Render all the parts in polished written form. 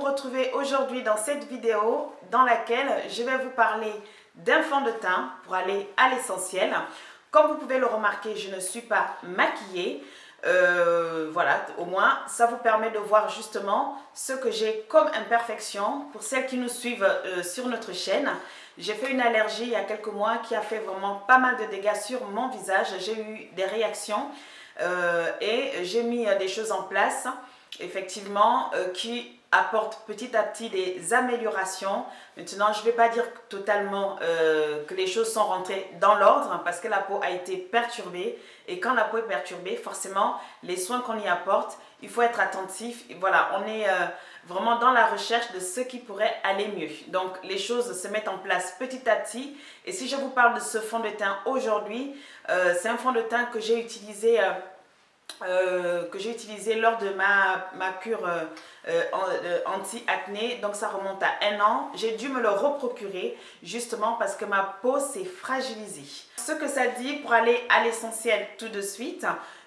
vous retrouver aujourd'hui dans cette vidéo dans laquelle je vais vous parler d'un fond de teint pour aller à l'essentiel. Comme vous pouvez le remarquer, je ne suis pas maquillée. Voilà, au moins ça vous permet de voir justement ce que j'ai comme imperfection. Pour celles qui nous suivent sur notre chaîne, j'ai fait une allergie il y a quelques mois qui a fait vraiment pas mal de dégâts sur mon visage. J'ai eu des réactions et j'ai mis des choses en place effectivement qui apportent petit à petit des améliorations. Maintenant, je ne vais pas dire totalement que les choses sont rentrées dans l'ordre parce que la peau a été perturbée. Et quand la peau est perturbée, forcément, les soins qu'on y apporte, il faut être attentif. Et voilà, on est vraiment dans la recherche de ce qui pourrait aller mieux. Donc, les choses se mettent en place petit à petit. Et si je vous parle de ce fond de teint aujourd'hui, c'est un fond de teint que j'ai utilisé lors de ma cure anti-acné. Donc ça remonte à 1 an. J'ai dû me le reprocurer justement parce que ma peau s'est fragilisée. Ce que ça dit pour aller à l'essentiel tout de suite.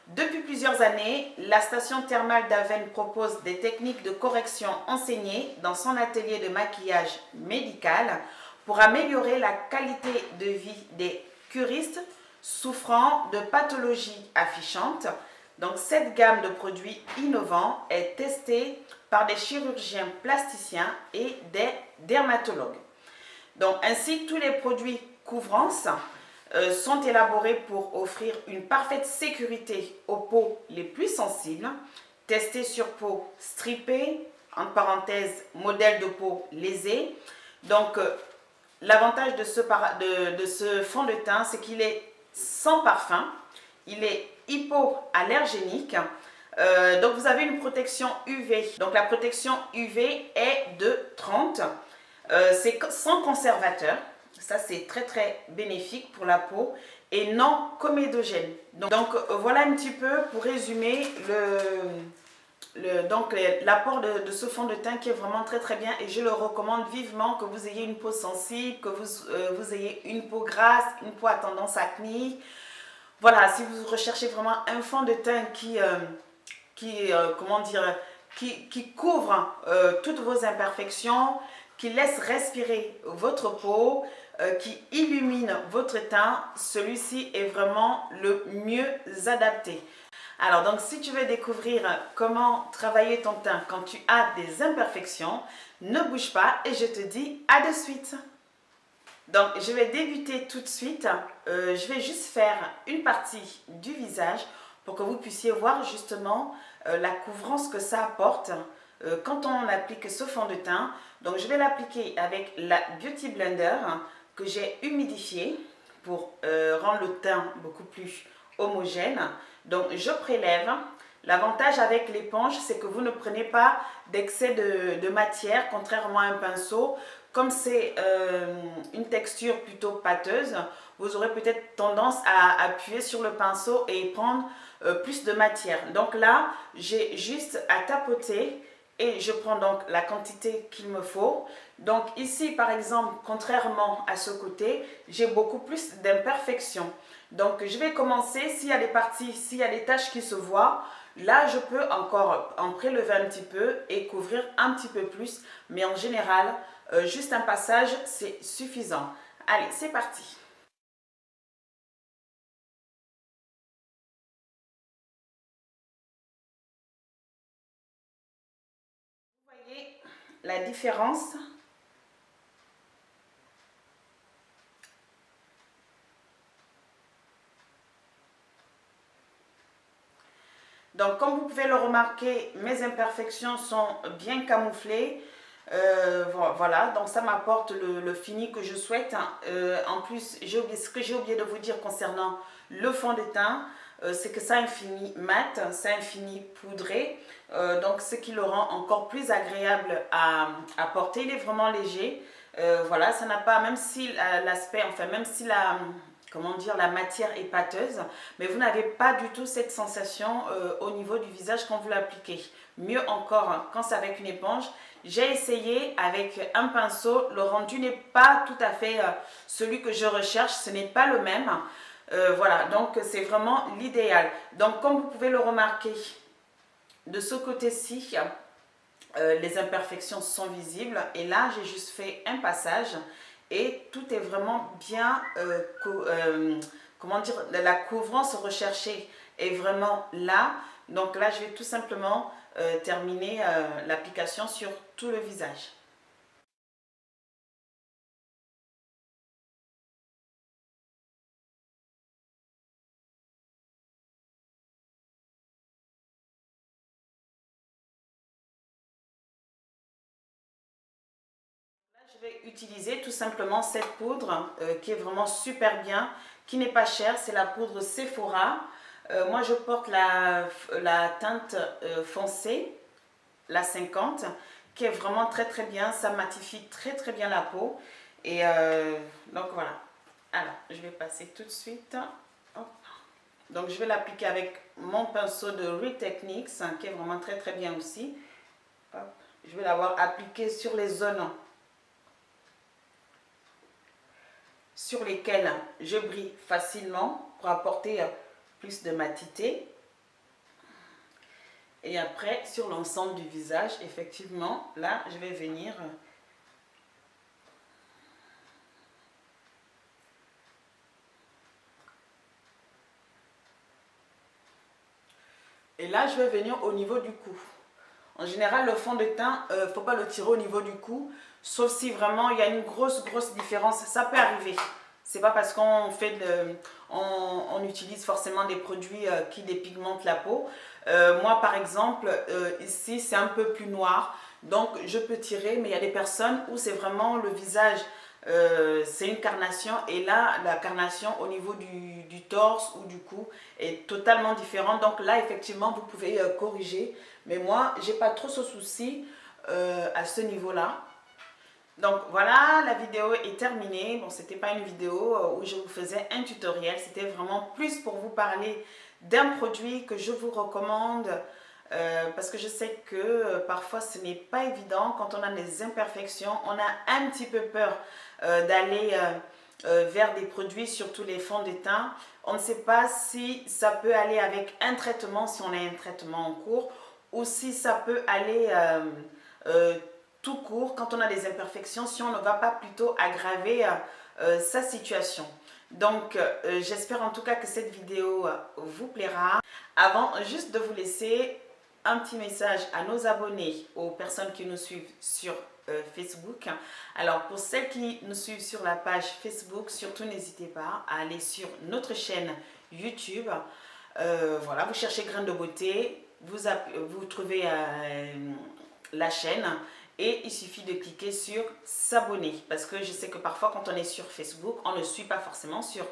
Depuis plusieurs années, la station thermale d'Avène propose des techniques de correction enseignées dans son atelier de maquillage médical pour améliorer la qualité de vie des curistes souffrant de pathologies affichantes. Donc cette gamme de produits innovants est testée par des chirurgiens plasticiens et des dermatologues. Donc ainsi, tous les produits couvrance sont élaborés pour offrir une parfaite sécurité aux peaux les plus sensibles, testés sur peau stripée, entre parenthèses, modèle de peau lésée. Donc l'avantage de ce fond de teint, c'est qu'il est sans parfum, il est hypoallergénique. Donc vous avez une protection UV. Donc la protection UV est de 30. C'est sans conservateur. Ça c'est très bénéfique pour la peau et non comédogène. Donc voilà un petit peu pour résumer l'apport de ce fond de teint qui est vraiment très bien et je le recommande vivement que vous ayez une peau sensible, que vous ayez une peau grasse, une peau à tendance acnéique. Voilà, si vous recherchez vraiment un fond de teint qui couvre toutes vos imperfections, qui laisse respirer votre peau, qui illumine votre teint, celui-ci est vraiment le mieux adapté. Alors donc si tu veux découvrir comment travailler ton teint quand tu as des imperfections, ne bouge pas et je te dis à de suite. Donc je vais débuter tout de suite. Je vais juste faire une partie du visage pour que vous puissiez voir justement la couvrance que ça apporte quand on applique ce fond de teint. Donc je vais l'appliquer avec la Beauty Blender que j'ai humidifié pour rendre le teint beaucoup plus homogène. Donc je prélève. L'avantage avec l'éponge, c'est que vous ne prenez pas d'excès de matière, contrairement à un pinceau. Comme c'est une texture plutôt pâteuse, vous aurez peut-être tendance à appuyer sur le pinceau et prendre plus de matière. Donc là, j'ai juste à tapoter et je prends donc la quantité qu'il me faut. Donc ici, par exemple, contrairement à ce côté, j'ai beaucoup plus d'imperfections. Donc je vais commencer, s'il y a des parties, s'il y a des taches qui se voient, là je peux encore en prélever un petit peu et couvrir un petit peu plus. Mais en général, juste un passage, c'est suffisant. Allez, c'est parti. Vous voyez la différence? Donc, comme vous pouvez le remarquer, mes imperfections sont bien camouflées. Voilà, donc ça m'apporte le fini que je souhaite. En plus, ce que j'ai oublié de vous dire concernant le fond de teint, c'est que ça a un fini mat, c'est un fini poudré. Donc, ce qui le rend encore plus agréable à porter. Il est vraiment léger. Voilà, ça n'a pas, même si l'aspect, enfin, même si la matière est pâteuse, mais vous n'avez pas du tout cette sensation au niveau du visage quand vous l'appliquez. Mieux encore, quand c'est avec une éponge. J'ai essayé avec un pinceau, le rendu n'est pas tout à fait celui que je recherche, ce n'est pas le même. Voilà, donc c'est vraiment l'idéal. Donc comme vous pouvez le remarquer, de ce côté-ci, les imperfections sont visibles. Et là, j'ai juste fait un passage et tout est vraiment bien, comment dire, la couvrance recherchée est vraiment là. Donc là, je vais tout simplement terminer l'application sur tout le visage. Je vais utiliser tout simplement cette poudre qui est vraiment super bien, qui n'est pas chère. C'est la poudre Sephora. Moi, je porte la teinte foncée, la 50, qui est vraiment très très bien. Ça matifie très très bien la peau. Et donc voilà. Alors, je vais passer tout de suite. Hop. Donc, je vais l'appliquer avec mon pinceau de Retechnics, qui est vraiment très très bien aussi. Hop. Je vais l'avoir appliqué sur les zones sur lesquels je brille facilement pour apporter plus de matité. Et après, sur l'ensemble du visage, effectivement, là, je vais venir et là, je vais venir au niveau du cou. En général, le fond de teint, il ne faut pas le tirer au niveau du cou, sauf si vraiment il y a une grosse différence. Ça peut arriver. C'est pas parce qu'on fait on utilise forcément des produits qui dépigmentent la peau. Moi, par exemple, ici, c'est un peu plus noir. Donc, je peux tirer, mais il y a des personnes où c'est vraiment le visage, c'est une carnation. Et là, la carnation au niveau du torse ou du cou est totalement différente. Donc là, effectivement, vous pouvez corriger. Mais moi, j'ai pas trop ce souci à ce niveau-là. Donc voilà, la vidéo est terminée. Bon, c'était pas une vidéo où je vous faisais un tutoriel. C'était vraiment plus pour vous parler d'un produit que je vous recommande. Parce que je sais que parfois ce n'est pas évident. Quand on a des imperfections, on a un petit peu peur d'aller vers des produits, surtout les fonds de teint. On ne sait pas si ça peut aller avec un traitement, si on a un traitement en cours, ou si ça peut aller tout court quand on a des imperfections, si on ne va pas plutôt aggraver sa situation. Donc, j'espère en tout cas que cette vidéo vous plaira. Avant juste de vous laisser un petit message à nos abonnés, aux personnes qui nous suivent sur Facebook. Alors, pour celles qui nous suivent sur la page Facebook, surtout n'hésitez pas à aller sur notre chaîne YouTube. Voilà, vous cherchez Graines de beauté, vous trouvez la chaîne et il suffit de cliquer sur s'abonner parce que je sais que parfois quand on est sur Facebook, on ne suit pas forcément sur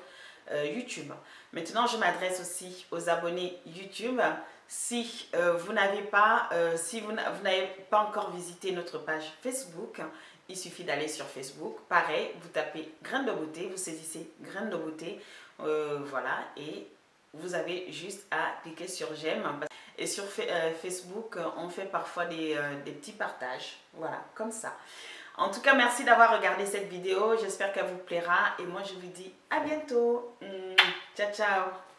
YouTube. Maintenant, je m'adresse aussi aux abonnés YouTube. Si vous n'avez pas, si vous n'avez pas encore visité notre page Facebook, il suffit d'aller sur Facebook. Pareil, vous tapez Graines de beauté, vous saisissez Graines de beauté, voilà, et vous avez juste à cliquer sur j'aime. Et sur Facebook, on fait parfois des petits partages, voilà, comme ça. En tout cas, merci d'avoir regardé cette vidéo. J'espère qu'elle vous plaira. Et moi, je vous dis à bientôt. Ciao, ciao.